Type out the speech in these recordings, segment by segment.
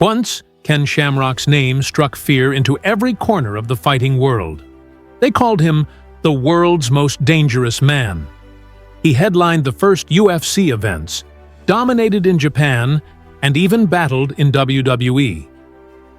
Once, Ken Shamrock's name struck fear into every corner of the fighting world. They called him the world's most dangerous man. He headlined the first UFC events, dominated in Japan, and even battled in WWE.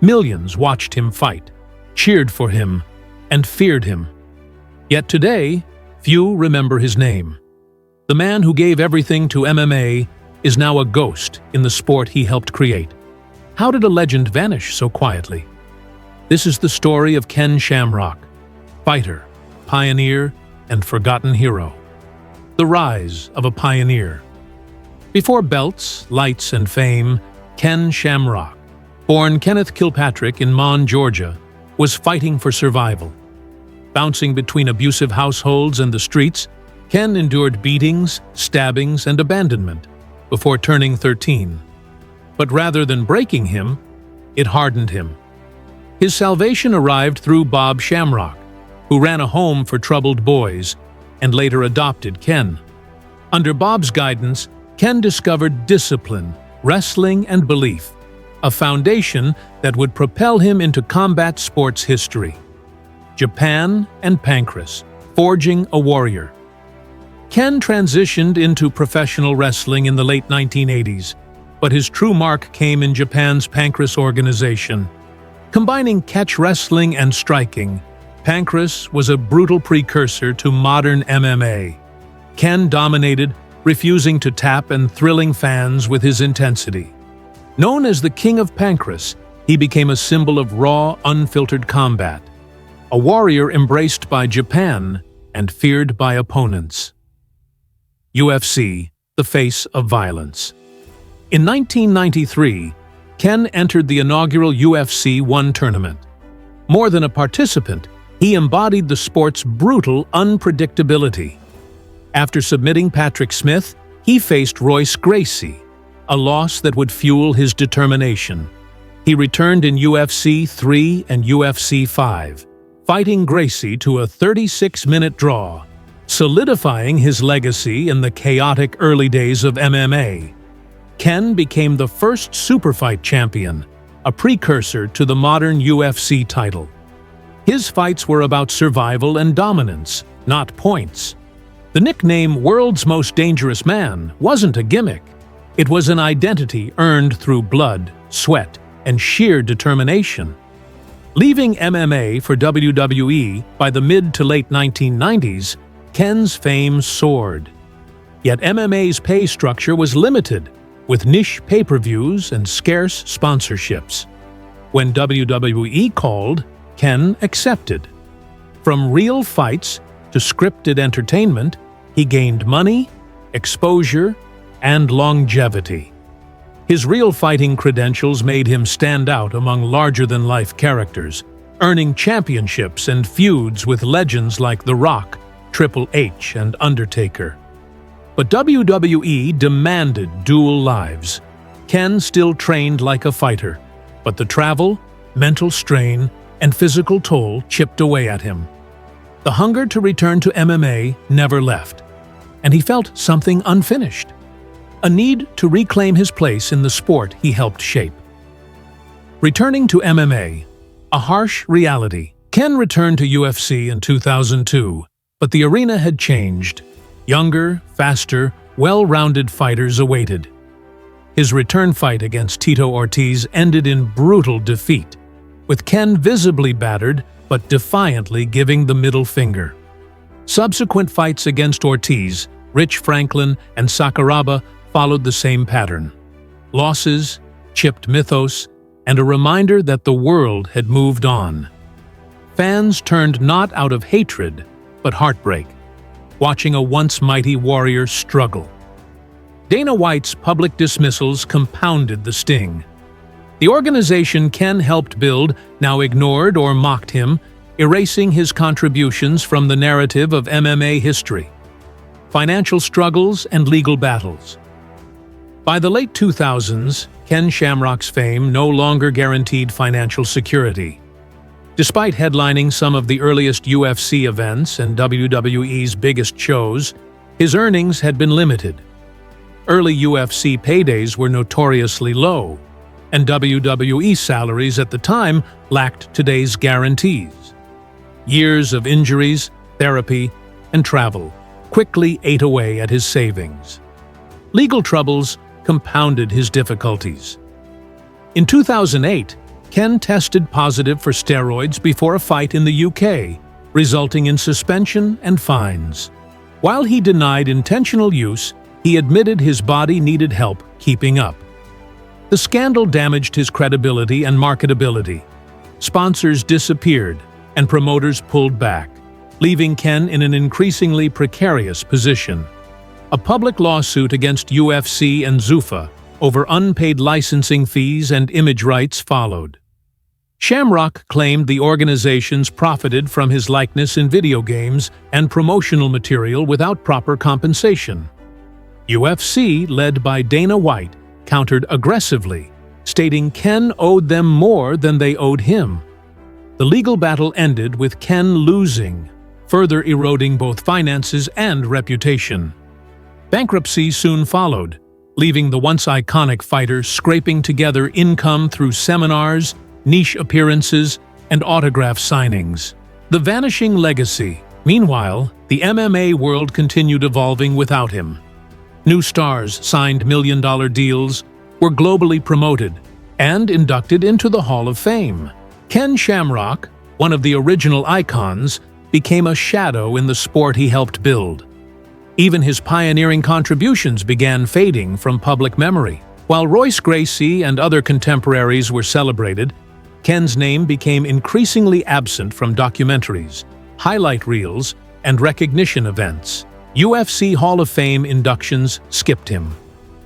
Millions watched him fight, cheered for him, and feared him. Yet today, few remember his name. The man who gave everything to MMA is now a ghost in the sport he helped create. How did a legend vanish so quietly? This is the story of Ken Shamrock, fighter, pioneer, and forgotten hero. The rise of a pioneer. Before belts, lights, and fame, Ken Shamrock, born Kenneth Kilpatrick in Mon, Georgia, was fighting for survival. Bouncing between abusive households and the streets, Ken endured beatings, stabbings, and abandonment before turning 13. But rather than breaking him, it hardened him. His salvation arrived through Bob Shamrock, who ran a home for troubled boys and later adopted Ken. Under Bob's guidance, Ken discovered discipline, wrestling, and belief, a foundation that would propel him into combat sports history. Japan and Pancrase, forging a warrior. Ken transitioned into professional wrestling in the late 1980s, but his true mark came in Japan's Pancrase organization. Combining catch wrestling and striking, Pancrase was a brutal precursor to modern MMA. Ken dominated, refusing to tap and thrilling fans with his intensity. Known as the King of Pancrase, he became a symbol of raw, unfiltered combat, a warrior embraced by Japan and feared by opponents. UFC, the face of violence. In 1993, Ken entered the inaugural UFC 1 tournament. More than a participant, he embodied the sport's brutal unpredictability. After submitting Patrick Smith, he faced Royce Gracie, a loss that would fuel his determination. He returned in UFC 3 and UFC 5, fighting Gracie to a 36-minute draw, solidifying his legacy in the chaotic early days of MMA. Ken became the first superfight champion, a precursor to the modern UFC title. His fights were about survival and dominance, not points. The nickname World's Most Dangerous Man wasn't a gimmick. It was an identity earned through blood, sweat, and sheer determination. Leaving MMA for WWE by the mid to late 1990s, Ken's fame soared. Yet MMA's pay structure was limited, with niche pay-per-views and scarce sponsorships. When WWE called, Ken accepted. From real fights to scripted entertainment, he gained money, exposure, and longevity. His real fighting credentials made him stand out among larger-than-life characters, earning championships and feuds with legends like The Rock, Triple H, and Undertaker. But WWE demanded dual lives. Ken still trained like a fighter, but the travel, mental strain, and physical toll chipped away at him. The hunger to return to MMA never left, and he felt something unfinished. A need to reclaim his place in the sport he helped shape. Returning to MMA, a harsh reality. Ken returned to UFC in 2002, but the arena had changed. Younger, faster, well-rounded fighters awaited. His return fight against Tito Ortiz ended in brutal defeat, with Ken visibly battered but defiantly giving the middle finger. Subsequent fights against Ortiz, Rich Franklin, and Sakuraba followed the same pattern. Losses, chipped mythos, and a reminder that the world had moved on. Fans turned not out of hatred, but heartbreak, watching a once mighty warrior struggle. Dana White's public dismissals compounded the sting. The organization Ken helped build now ignored or mocked him, erasing his contributions from the narrative of MMA history. Financial struggles and legal battles. By the late 2000s, Ken Shamrock's fame no longer guaranteed financial security. Despite headlining some of the earliest UFC events and WWE's biggest shows, his earnings had been limited. Early UFC paydays were notoriously low, and WWE salaries at the time lacked today's guarantees. Years of injuries, therapy, and travel quickly ate away at his savings. Legal troubles compounded his difficulties. In 2008, Ken tested positive for steroids before a fight in the UK, resulting in suspension and fines. While he denied intentional use, he admitted his body needed help keeping up. The scandal damaged his credibility and marketability. Sponsors disappeared, and promoters pulled back, leaving Ken in an increasingly precarious position. A public lawsuit against UFC and Zuffa over unpaid licensing fees and image rights followed. Shamrock claimed the organizations profited from his likeness in video games and promotional material without proper compensation. UFC, led by Dana White, countered aggressively, stating Ken owed them more than they owed him. The legal battle ended with Ken losing, further eroding both finances and reputation. Bankruptcy soon followed, leaving the once iconic fighter scraping together income through seminars, niche appearances, and autograph signings. The vanishing legacy. Meanwhile, the MMA world continued evolving without him. New stars signed million-dollar deals, were globally promoted, and inducted into the Hall of Fame. Ken Shamrock, one of the original icons, became a shadow in the sport he helped build. Even his pioneering contributions began fading from public memory. While Royce Gracie and other contemporaries were celebrated, Ken's name became increasingly absent from documentaries, highlight reels, and recognition events. UFC Hall of Fame inductions skipped him.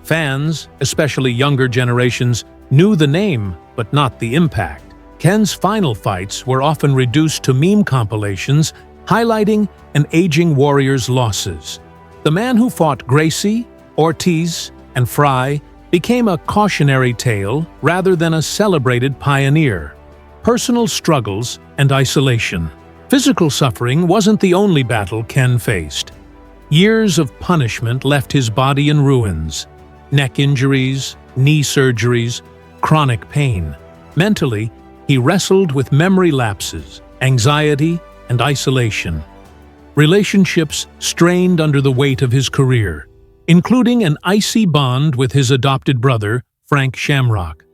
Fans, especially younger generations, knew the name but not the impact. Ken's final fights were often reduced to meme compilations highlighting an aging warrior's losses. The man who fought Gracie, Ortiz, and Fry became a cautionary tale rather than a celebrated pioneer. Personal struggles and isolation. Physical suffering wasn't the only battle Ken faced. Years of punishment left his body in ruins. Neck injuries, knee surgeries, chronic pain. Mentally, he wrestled with memory lapses, anxiety, and isolation. Relationships strained under the weight of his career, including an icy bond with his adopted brother, Frank Shamrock.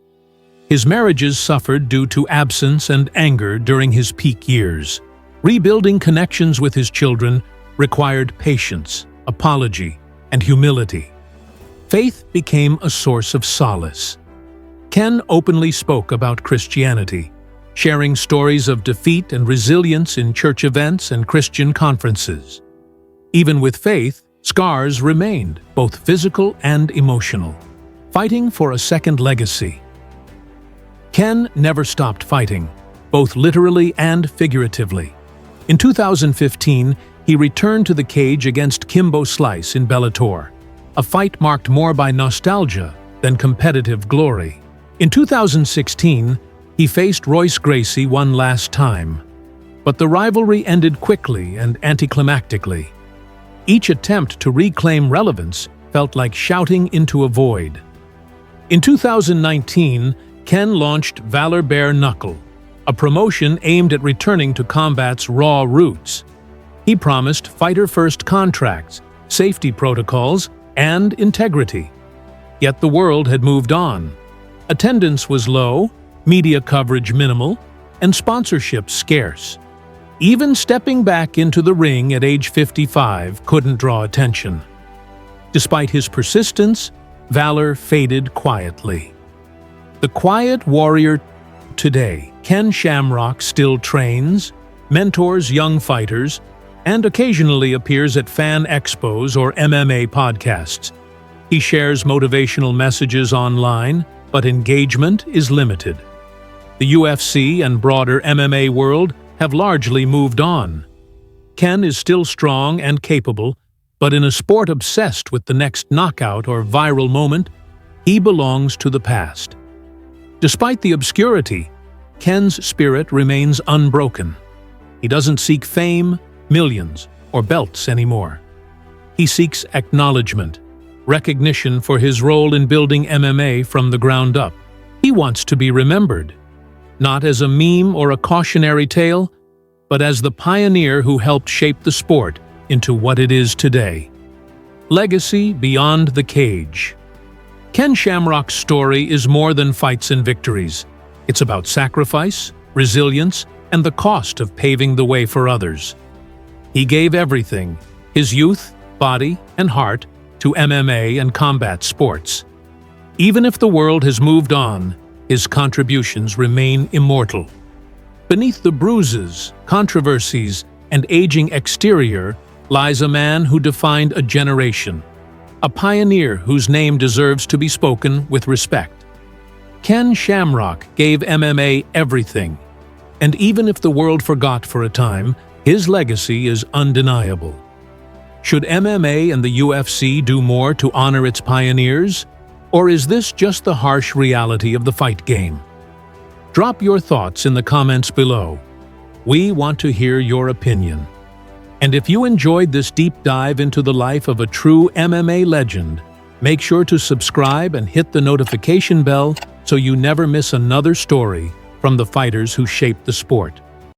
His marriages suffered due to absence and anger during his peak years. Rebuilding connections with his children required patience, apology, and humility. Faith became a source of solace. Ken openly spoke about Christianity, sharing stories of defeat and resilience in church events and Christian conferences. Even with faith, scars remained, both physical and emotional. Fighting for a second legacy. Ken never stopped fighting, both literally and figuratively. In 2015, he returned to the cage against Kimbo Slice in Bellator, a fight marked more by nostalgia than competitive glory. In 2016, he faced Royce Gracie one last time, but the rivalry ended quickly and anticlimactically. Each attempt to reclaim relevance felt like shouting into a void. In 2019, Ken launched Valor Bare Knuckle, a promotion aimed at returning to combat's raw roots. He promised fighter-first contracts, safety protocols, and integrity. Yet the world had moved on. Attendance was low, media coverage minimal, and sponsorship scarce. Even stepping back into the ring at age 55 couldn't draw attention. Despite his persistence, Valor faded quietly. The quiet warrior today, Ken Shamrock, still trains, mentors young fighters, and occasionally appears at fan expos or MMA podcasts. He shares motivational messages online, but engagement is limited. The UFC and broader MMA world have largely moved on. Ken is still strong and capable, but in a sport obsessed with the next knockout or viral moment, he belongs to the past. Despite the obscurity, Ken's spirit remains unbroken. He doesn't seek fame, millions, or belts anymore. He seeks acknowledgement, recognition for his role in building MMA from the ground up. He wants to be remembered, not as a meme or a cautionary tale, but as the pioneer who helped shape the sport into what it is today. Legacy beyond the cage. Ken Shamrock's story is more than fights and victories. It's about sacrifice, resilience, and the cost of paving the way for others. He gave everything, his youth, body, and heart, to MMA and combat sports. Even if the world has moved on, his contributions remain immortal. Beneath the bruises, controversies, and aging exterior lies a man who defined a generation, a pioneer whose name deserves to be spoken with respect. Ken Shamrock gave MMA everything, and even if the world forgot for a time, his legacy is undeniable. Should MMA and the UFC do more to honor its pioneers, or is this just the harsh reality of the fight game? Drop your thoughts in the comments below. We want to hear your opinion. And if you enjoyed this deep dive into the life of a true MMA legend, make sure to subscribe and hit the notification bell so you never miss another story from the fighters who shaped the sport.